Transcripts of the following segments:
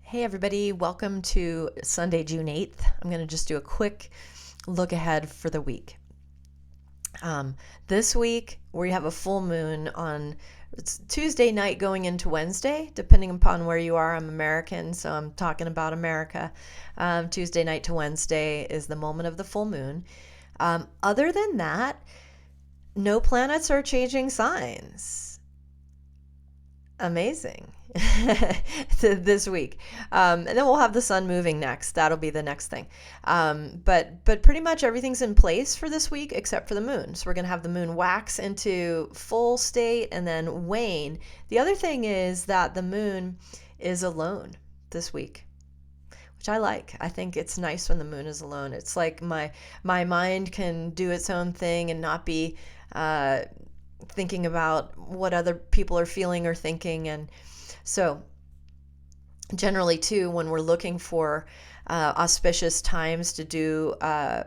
Hey everybody, welcome to Sunday, June 8th. I'm going to just do a quick look ahead for the week. This week we have a full moon on it's Tuesday night going into Wednesday, depending upon where you are. I'm American, so I'm talking about America. Tuesday night to Wednesday is the moment of the full moon. Other than that, no planets are changing signs. Amazing. This week, and then we'll have the sun moving next. That'll be the next thing. But pretty much everything's in place for this week except for the moon. So we're gonna have the moon wax into full state and then wane. The other thing is that the moon is alone this week, which I like. I think it's nice when the moon is alone. It's like my mind can do its own thing and not be thinking about what other people are feeling or thinking. And so generally too, when we're looking for auspicious times to do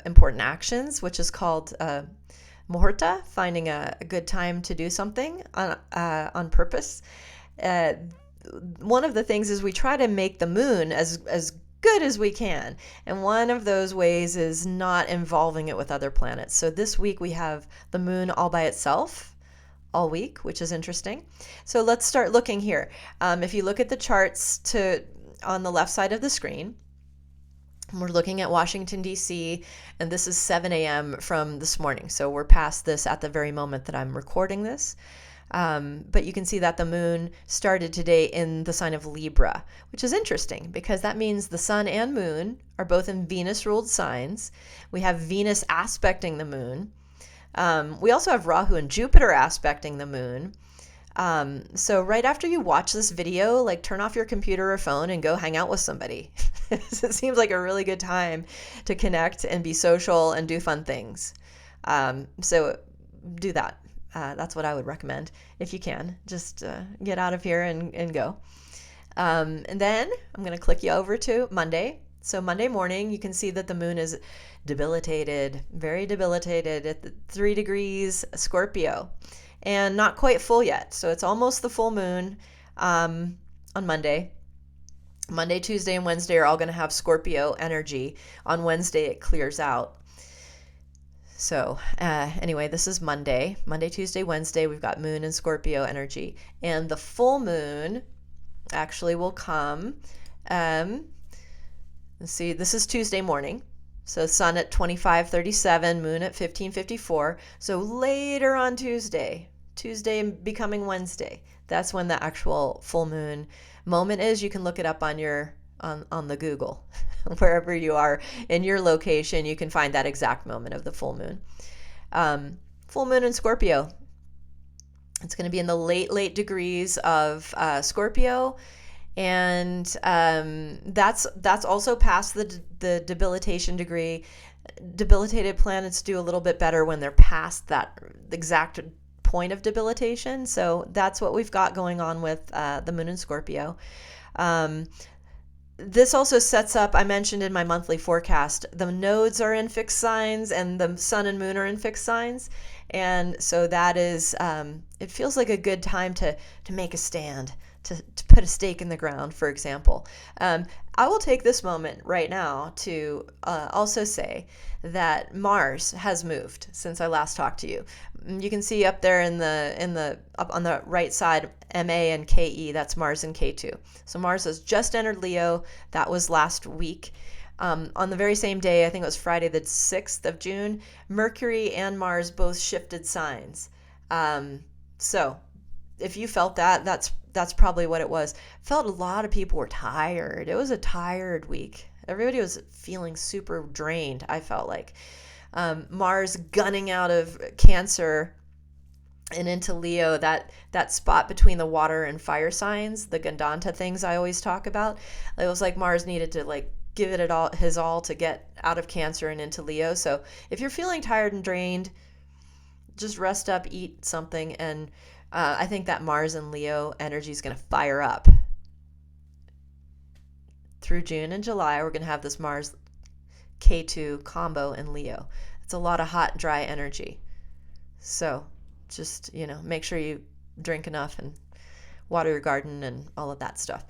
important actions, which is called muhurta, finding a good time to do something on purpose, one of the things is we try to make the moon as good as we can. And one of those ways is not involving it with other planets. So this week we have the moon all by itself all week, which is interesting. So let's start looking here. If you look at the charts on the left side of the screen, we're looking at Washington, D.C., and this is 7 a.m. from this morning. So we're past this at the very moment that I'm recording this. But you can see that the moon started today in the sign of Libra, which is interesting because that means the sun and moon are both in Venus-ruled signs. We have Venus aspecting the moon. We also have Rahu and Jupiter aspecting the moon. So right after you watch this video, like turn off your computer or phone and go hang out with somebody. It seems like a really good time to connect and be social and do fun things. So do that. That's what I would recommend if you can. Just get out of here and go. And then I'm going to click you over to Monday. So Monday morning, you can see that the moon is debilitated, very debilitated at 3 degrees Scorpio, and not quite full yet. So it's almost the full moon on Monday. Monday, Tuesday, and Wednesday are all going to have Scorpio energy. On Wednesday, it clears out. So anyway, this is Monday. Monday, Tuesday, Wednesday, we've got moon and Scorpio energy. And the full moon actually will come. Let's see, this is Tuesday morning. So sun at 25:37, moon at 15:54. So later on Tuesday becoming Wednesday, that's when the actual full moon moment is. You can look it up on the Google. Wherever you are in your location, you can find that exact moment of the full moon. Full moon in Scorpio. It's going to be in the late degrees of Scorpio. And that's also past the debilitation degree. Debilitated planets do a little bit better when they're past that exact point of debilitation. So that's what we've got going on with the moon in Scorpio. This also sets up, I mentioned in my monthly forecast, the nodes are in fixed signs and the sun and moon are in fixed signs. And so that is, it feels like a good time to make a stand, to put a stake in the ground, for example. I will take this moment right now to also say that Mars has moved since I last talked to you. You can see up there up on the right side, MA and KE, that's Mars and K2. So Mars has just entered Leo. That was last week. On the very same day, I think it was Friday the 6th of June, Mercury and Mars both shifted signs. So if you felt that, that's probably what it was. Felt a lot of people were tired. It was a tired week. Everybody was feeling super drained, I felt like. Mars gunning out of Cancer and into Leo, that spot between the water and fire signs, the Gandanta things I always talk about. It was like Mars needed to give it his all to get out of Cancer and into Leo. So if you're feeling tired and drained, just rest up, eat something, and I think that Mars and Leo energy is going to fire up. Through June and July, we're going to have this Mars K2 combo in Leo. It's a lot of hot, dry energy. So just, make sure you drink enough and water your garden and all of that stuff.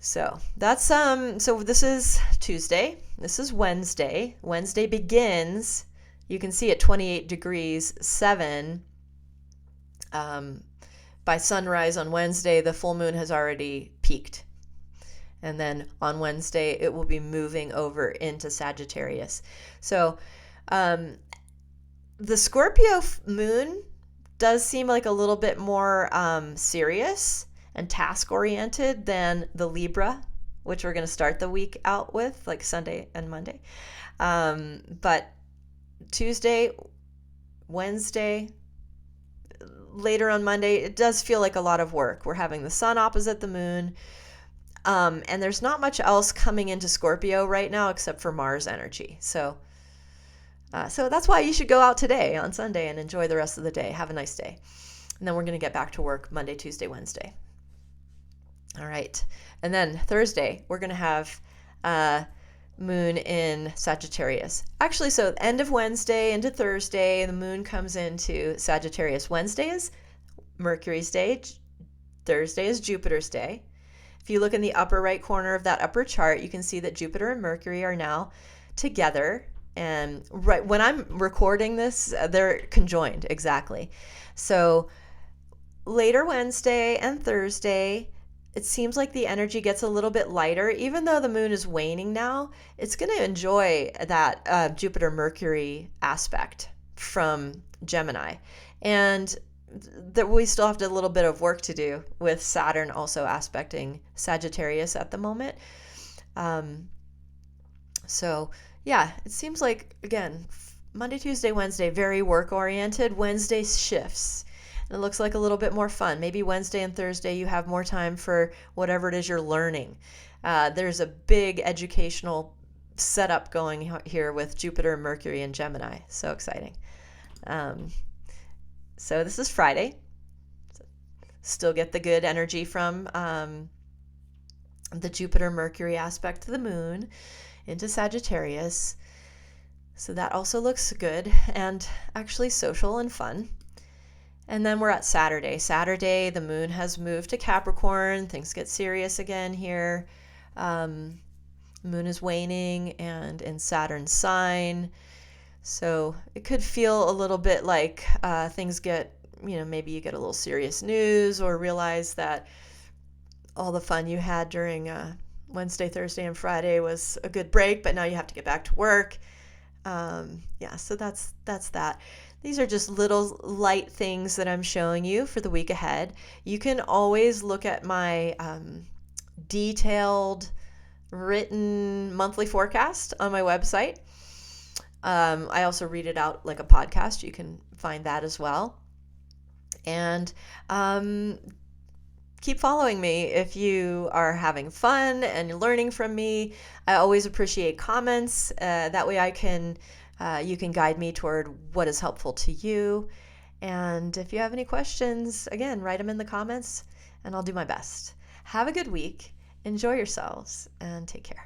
So that's so this is Tuesday. This is Wednesday. Wednesday begins, you can see at 28 degrees 7. By sunrise on Wednesday, the full moon has already peaked. And then on Wednesday, it will be moving over into Sagittarius. So the Scorpio moon does seem like a little bit more serious and task-oriented than the Libra, which we're going to start the week out with, like Sunday and Monday. But Tuesday, Wednesday, later on Monday, it does feel like a lot of work. We're having the sun opposite the moon. And there's not much else coming into Scorpio right now except for Mars energy. So that's why you should go out today on Sunday and enjoy the rest of the day. Have a nice day. And then we're going to get back to work Monday, Tuesday, Wednesday. All right. And then Thursday, we're going to have moon in Sagittarius. Actually, so end of Wednesday into Thursday, the moon comes into Sagittarius. Wednesday is Mercury's day. Thursday is Jupiter's day. If you look in the upper right corner of that upper chart, you can see that Jupiter and Mercury are now together. And right when I'm recording this, they're conjoined, exactly. So later Wednesday and Thursday, it seems like the energy gets a little bit lighter. Even though the moon is waning now, it's going to enjoy that Jupiter-Mercury aspect from Gemini. And that we still have a little bit of work to do with Saturn also aspecting Sagittarius at the moment. So yeah, it seems like, again, Monday, Tuesday, Wednesday, very work-oriented. Wednesday shifts. And it looks like a little bit more fun. Maybe Wednesday and Thursday you have more time for whatever it is you're learning. There's a big educational setup going here with Jupiter and Mercury and Gemini. So exciting. So this is Friday. Still get the good energy from the Jupiter-Mercury aspect to the moon into Sagittarius. So that also looks good and actually social and fun. And then we're at Saturday. Saturday, the moon has moved to Capricorn. Things get serious again here. The moon is waning and in Saturn's sign. So it could feel a little bit like things get, maybe you get a little serious news or realize that all the fun you had during Wednesday, Thursday, and Friday was a good break, but now you have to get back to work. So that's that. These are just little light things that I'm showing you for the week ahead. You can always look at my detailed written monthly forecast on my website. I also read it out like a podcast. You can find that as well. And keep following me if you are having fun and you're learning from me. I always appreciate comments. That way you can guide me toward what is helpful to you. And if you have any questions, again, write them in the comments and I'll do my best. Have a good week. Enjoy yourselves and take care.